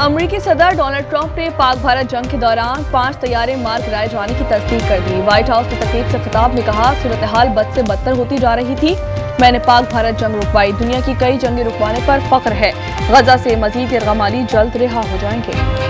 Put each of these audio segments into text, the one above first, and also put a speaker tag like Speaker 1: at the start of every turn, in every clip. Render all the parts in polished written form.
Speaker 1: अमेरिकी सदर Donald Trump ने पाक भारत जंग के दौरान 5 तैयारे मार गिराए जाने की तस्दीक कर दी। व्हाइट हाउस में तकरीब से खिताब में कहा, सूरत हाल बद से बदतर होती जा रही थी। मैंने पाक भारत जंग रुकवाई। दुनिया की कई जंगें रुकवाने पर फख्र है। गजा से मजीद यरगमाली जल्द रिहा हो जाएंगे।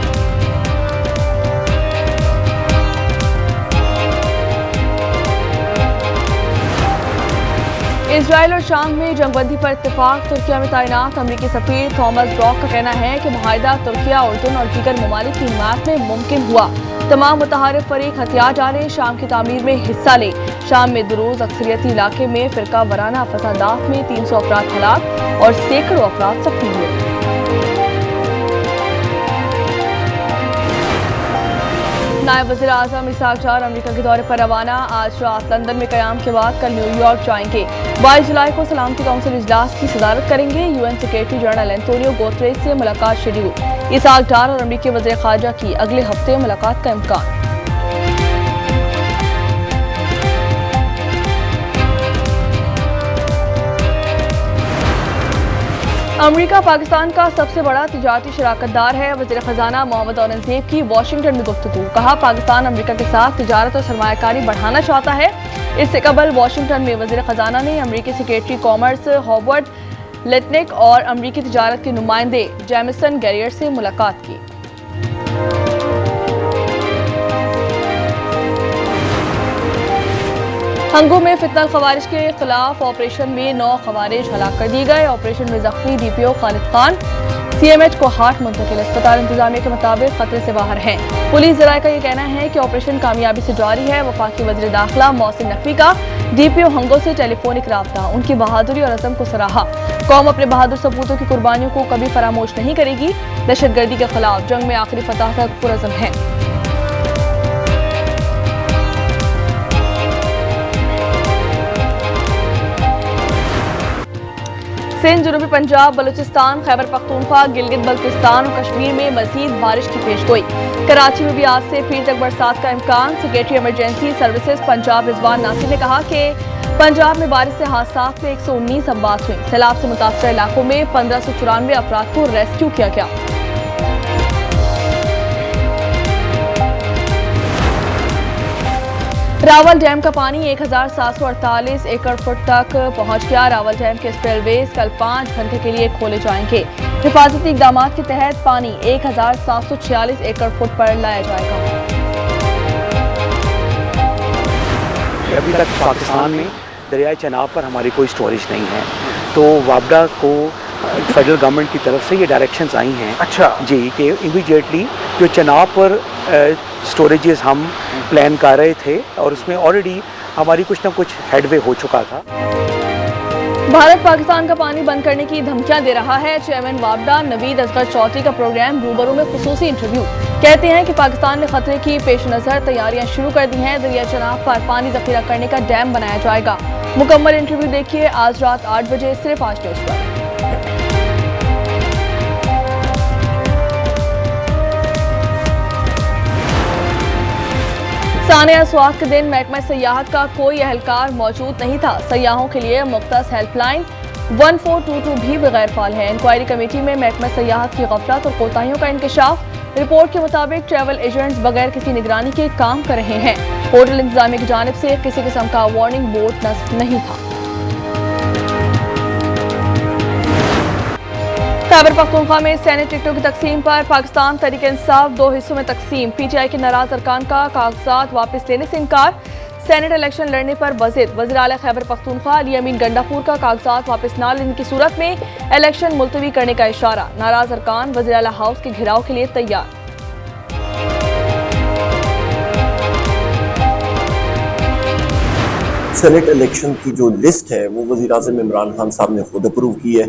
Speaker 1: इजराइल और शाम में जंगबंदी पर इत्तेफाक। तुर्किया में तैनात अमेरिकी सफीर थॉमस ब्रॉक का कहना है कि मुआहिदा तुर्किया, उर्दून और दीगर ममालिक की हिमायत में मुमकिन हुआ। तमाम मुतहारिफ फरीक हथियार डालें, शाम की तामीर में हिस्सा लें। शाम में दुरूज अक्सरियती इलाके में फिरका वराना फसादात में 300 अफराद हलाक और सैकड़ों अफराद जख्मी हुए। नायब वज़ीर आज़म इसहाक डार अमेरिका के दौरे पर रवाना। आज रात लंदन में क़याम के बाद कल न्यूयॉर्क जाएंगे। 22 जुलाई को सलामती काउंसिल इजलास की सदारत करेंगे। UN secretary general Antonio Guterres से मुलाकात शेड्यूल। इसहाक डार और अमेरिकी वज़ीर ख़ारजा की अगले हफ्ते मुलाकात का इम्कान। अमेरिका पाकिस्तान का सबसे बड़ा तिजारती शराकतदार है। वज़ीर ख़जाना मोहम्मद औरंगज़ेब की वाशिंगटन में गुफ्तगू। कहा, पाकिस्तान अमेरिका के साथ तिजारत और सरमायाकारी बढ़ाना चाहता है। इससे कबल वाशिंगटन में वज़ीर ख़जाना ने अमेरिकी सेक्रेटरी कॉमर्स हॉवर्ड लिटनिक और अमेरिकी तिजारत के नुमाइंदे जेमिसन गैरियर से मुलाकात की। हंगो में फितनल खवारिज के खिलाफ ऑपरेशन में 9 खवारिज हलाक कर दिए गए। ऑपरेशन में जख्मी डीपीओ खालिद खान सीएमएच को हार्ट मुंतकिल। अस्पताल इंतजामिया के मुताबिक खतरे से बाहर हैं। पुलिस जराये का ये कहना है कि ऑपरेशन कामयाबी से जारी है। वफाकी वज़ीर दाखिला मोहसिन नकवी का डीपीओ हंगो से टेलीफोनिक राब्ता। उनकी बहादुरी और अज़म को सराहा। कौम अपने बहादुर सपूतों की कुर्बानियों को कभी फरामोश नहीं करेगी। दहशतगर्दी के खिलाफ जंग में आखिरी फतह तक पुरअज़म है। सिंध, जनूबी पंजाब, बलूचिस्तान, खैबर पख्तूनख्वा, गिलगित बल्तिस्तान और कश्मीर में मजीद बारिश की पेशगोई। कराची में भी आज से फिर तक बरसात का इम्कान। Secretary emergency services Punjab Rizwan Nasir ने कहा कि पंजाब में बारिश से हादसात में 119 अमवात हुई। सैलाब से मुतासर इलाकों में 1594 अफराद को रेस्क्यू किया गया। रावल डैम का पानी 1748 एकड़ फुट तक पहुंच गया। रावल डैम के स्पिलवेज कल 5 घंटे के लिए खोले जाएंगे। हिफाजती इकदाम के तहत पानी 1746 एकड़ फुट पर लाया जाएगा।
Speaker 2: अभी तक पाकिस्तान में दरियाए चनाब पर हमारी कोई स्टोरेज नहीं है, तो वापडा को फेडरल गवर्नमेंट की तरफ से ये डायरेक्शंस आई हैं।
Speaker 3: अच्छा
Speaker 2: जी, कि इमीडिएटली जो चनाब पर स्टोरेजेस हम प्लान कर रहे थे और उसमें ऑलरेडी हमारी कुछ ना कुछ हेडवे हो चुका था।
Speaker 1: भारत पाकिस्तान का पानी बंद करने की धमकियां दे रहा है। चेयरमैन वापडा नवीद असगर चौधरी का प्रोग्राम रूबरू में खुसूसी इंटरव्यू। कहते हैं कि पाकिस्तान ने खतरे की पेश नजर तैयारियां शुरू कर दी हैं। दरिया चनाब पर पानी जखीरा करने का डैम बनाया जाएगा। मुकम्मल इंटरव्यू देखिए आज रात 8 बजे सिर्फ आज न्यूज़ पर। सानिया स्वागत के दिन महकमा सयाहत का कोई एहलकार मौजूद नहीं था। सयाहों के लिए मुख्तस हेल्पलाइन 1422 भी बगैर फाल है। इंक्वायरी कमेटी में महकमा सयाहत की गफलत और कोताहियों का इंकशाफ। रिपोर्ट के मुताबिक ट्रैवल एजेंट्स बगैर किसी निगरानी के काम कर रहे हैं। होटल इंतजामिया की जानिब से किसी किस्म का वार्निंग बोर्ड नस्ब नहीं था। खैबर पख्तूनख्वा में सैनिक टिकटों की तकसीम पर पाकिस्तान तहरीक इंसाफ 2 हिस्सों में तकसीम। पीटीआई के नाराज अरकान का कागजात वापस लेने से इनकार। सेनेट इलेक्शन लड़ने पर वज़ीर आला खैबर पख्तूनख्वा अली अमीन गंडापुर का कागजात वापस न लेने की सूरत में इलेक्शन मुलतवी करने का इशारा। नाराज अरकान वज़ीर आला हाउस के घेराव के लिए तैयार।
Speaker 4: सेनेट इलेक्शन की जो लिस्ट है वो वज़ीर आज़म इमरान खान साहब ने खुद अप्रूव की है,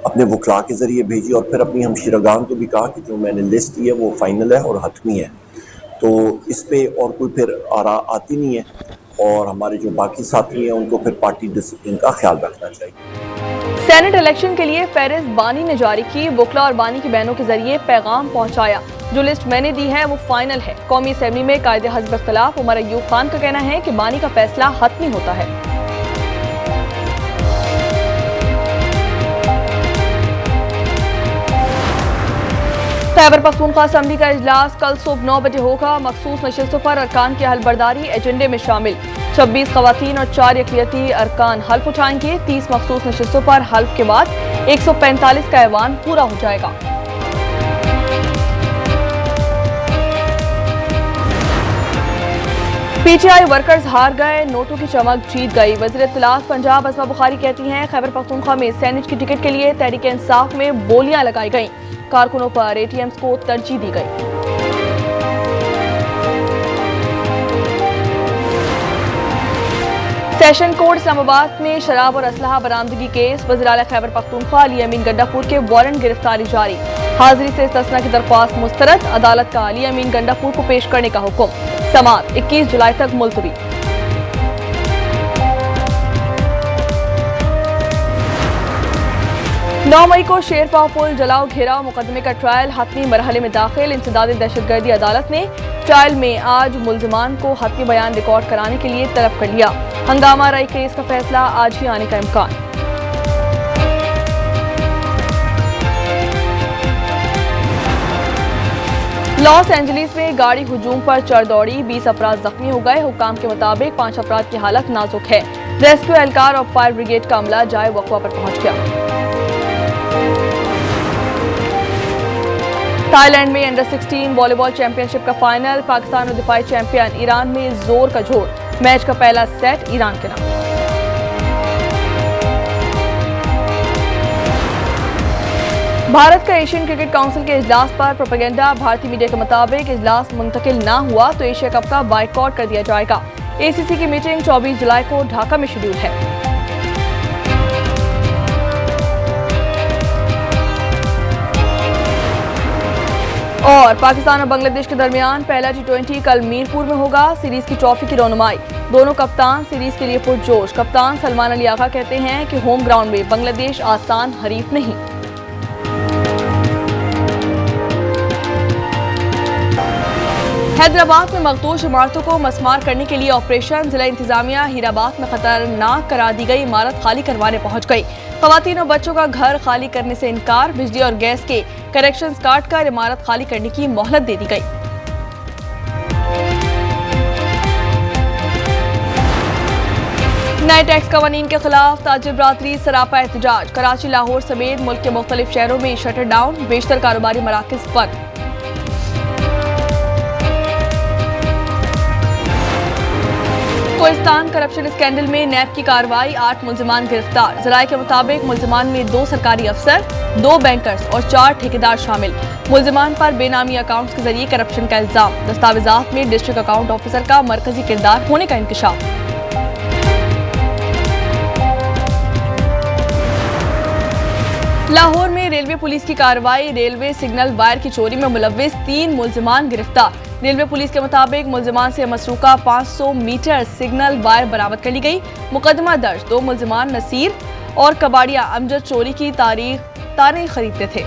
Speaker 4: अपने वकला के ज़रिए भेजी और फिर अपनी हमशीरगान को भी कहा कि जो मैंने लिस्ट दी है वो फाइनल है और हतमी है। तो इस पे और कोई फिर आरा आती नहीं है और हमारे जो बाकी साथी हैं उनको फिर पार्टी डिसिप्लिन का ख्याल रखना चाहिए।
Speaker 1: सेनेट इलेक्शन के लिए फहरिस्त बानी ने जारी की। वकला और बानी की बहनों के जरिए पैगाम पहुंचाया। जो लिस्ट मैंने दी है वो फाइनल है। कौमी असेंबली में कायदे हज़्ब इख्तिलाफ उमर अयूब खान का कहना है कि बानी का फैसला हतमी होता है। खैबर पख्तूनख्वा असम्बली का इजलास कल सुबह 9 बजे होगा। मखसूस नशिस्तों पर अरकान की हलबरदारी एजेंडे में शामिल। 26 खवातीन और 4 यकलियती अरकान हल्फ उठाएंगे। 30 मखसूस नशिस्तों पर हल्फ के बाद 145 का ऐवान पूरा हो जाएगा। पीटीआई वर्कर्स हार गए, नोटों की चमक जीत गई। वज़ीर इत्तलात पंजाब अस्मा बुखारी कहती हैं, खैबर पख्तूनख्वा में सेनेट की टिकट के लिए तहरीक इंसाफ में बोलियां लगाई गईं। कारकुनों पर एटीएम्स को तरजीह दी गई। सेशन कोर्ट इस्लामाबाद में शराब और असलहा बरामदगी केस। वज़ीर आला खैबर पख्तूनख्वा अली अमीन गंडापुर के वारंट गिरफ्तारी जारी। हाजिरी से इस्तिस्ना की दरख्वास्त मुस्तरद। अदालत का अली अमीन गंडापुर को पेश करने का हुक्म। समाअत 21 जुलाई तक मुलतवी। 9 मई को शेरपाव पुल जलाओ घेराव मुकदमे का ट्रायल हतमी मरहले में दाखिल। इंसदाद दहशतगर्दी अदालत ने ट्रायल में आज मुल्जिमान को हतमी बयान रिकॉर्ड कराने के लिए तलब कर लिया। हंगामा राई केस का फैसला आज ही आने का इम्कान। लॉस एंजलिस में गाड़ी हुजूम पर चढ़ दौड़ी, 20 अफराद जख्मी हो गए। हुक्काम के मुताबिक 5 अफराद की हालत नाजुक है। रेस्क्यू एहलकार और फायर ब्रिगेड का अमला जाए वक़्वा पर पहुंच गया। थाईलैंड में अंडर 16 वॉलीबॉल चैंपियनशिप का फाइनल। पाकिस्तान और दिफाई चैंपियन ईरान में जोर का जोड़। मैच का पहला सेट ईरान के नाम। भारत का एशियन क्रिकेट काउंसिल के इजलास पर प्रोपेगेंडा। भारतीय मीडिया के मुताबिक इजलास मुंतकिल ना हुआ तो एशिया कप का बाइकआउट कर दिया जाएगा। एसीसी की मीटिंग 24 जुलाई को ढाका में शेड्यूल है। और पाकिस्तान और बांग्लादेश के दरमियान पहला T20 कल मीरपुर में होगा। सीरीज की ट्रॉफी की रौनुमाई। दोनों कप्तान सीरीज के लिए पुरजोश। कप्तान सलमान अली आगा कहते हैं कि होम ग्राउंड में बांग्लादेश आसान हरीफ नहीं। हैदराबाद में मखदूश इमारतों को मस्मार करने के लिए ऑपरेशन। जिला इंतजामिया हीराबाद में खतरनाक करार दी गई इमारत खाली करवाने पहुंच गई। खवातीन और बच्चों का घर खाली करने से इनकार। बिजली और गैस के कनेक्शंस काटकर इमारत खाली करने की मोहलत दे दी गई। नए टैक्स कवानीन के खिलाफ ताजिर बरादरी सरापा एहतजाज। कराची, लाहौर समेत मुल्क के मुख्तलिफ शहरों में शटर डाउन। बेशतर कारोबारी मराकज बंद। कोहिस्तान करप्शन स्कैंडल में नैब की कार्रवाई। 8 मुल्जिमान गिरफ्तार। जराये के मुताबिक मुल्जिमान में 2 सरकारी अफसर, 2 बैंकर्स और 4 ठेकेदार शामिल। मुल्जिमान पर बेनामी अकाउंट्स के जरिए करप्शन का इल्जाम। दस्तावेजात में डिस्ट्रिक्ट अकाउंट ऑफिसर का मरकजी किरदार होने का इंकशाफ। लाहौर में रेलवे पुलिस की कार्रवाई। रेलवे सिग्नल वायर की चोरी में मुलव्विस 3 मुल्जिमान गिरफ्तार। रेलवे पुलिस के मुताबिक मुल्जिमान से मसरूका 500 मीटर सिग्नल वायर बरामद कर ली गई। मुकदमा दर्ज। 2 मुल्जिमान नसीर और कबाड़िया अमजद चोरी की तारें खरीदते थे।